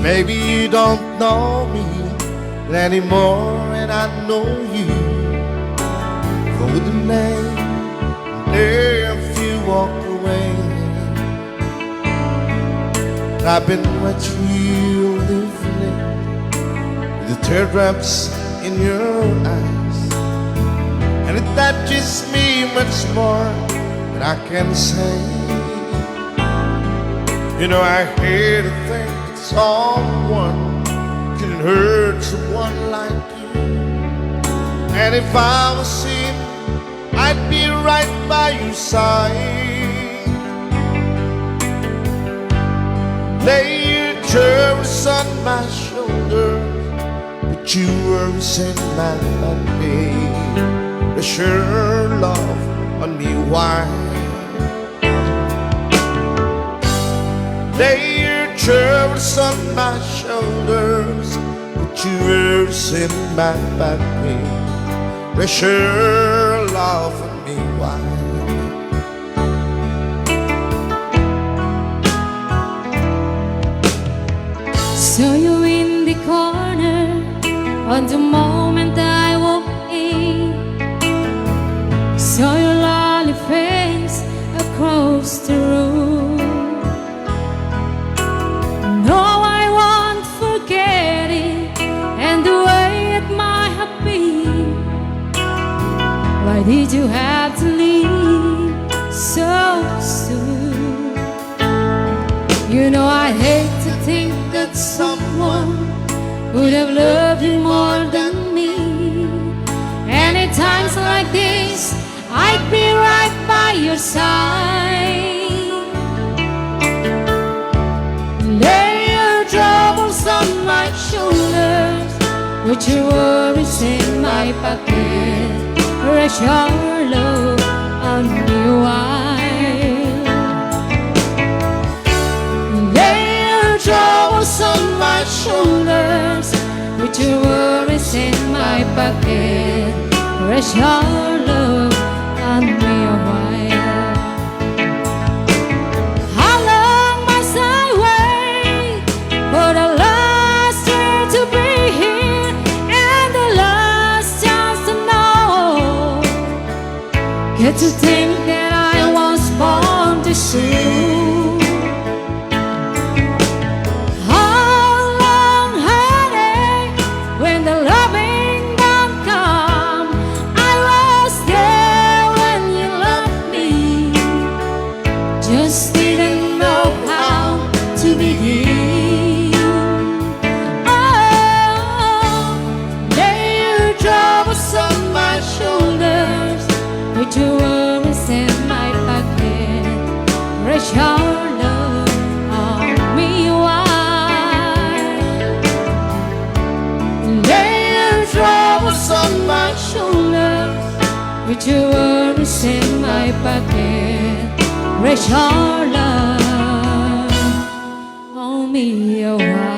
Maybe you don't know me anymore, and I know you. Go the name, and if you walk away, I've been watching you living with the teardrops in your eyes, and it touches me much more than I can say. You know, I hate to think that someone can hurt someone like you, and if I was him, I'd be right by your side. Lay your troubles on my shoulder, but you worries in my back. Sure love on me, why? Lay your troubles on my shoulders, put your worries in my back. Sure love on me, why? Saw you in the corner on the moment I walked in. Saw your lovely face across the room. No, I won't forget it, and the way it might have been. Why did you have to leave so soon? You know, I hate to think that someone would have loved you more than me. And at times like this, I'd be right by your side. Lay your troubles on my shoulders, put your worries in my pocket. Rest your love on me while. Lay your troubles on my shoulders, put your worries in my pocket. Rest your love on me a while. How long must I wait for the last year to be here and the last chance to know? Get to think that I was born too soon. How long, honey, when the loving don't come? I was there when you loved me, just didn't know how to begin. Oh, lay your troubles on my shoulders, put your worries in my pocket. Rest your love on me while. Lay your troubles on my shoulders, put your worries in my pocket. Rest your love on me a while.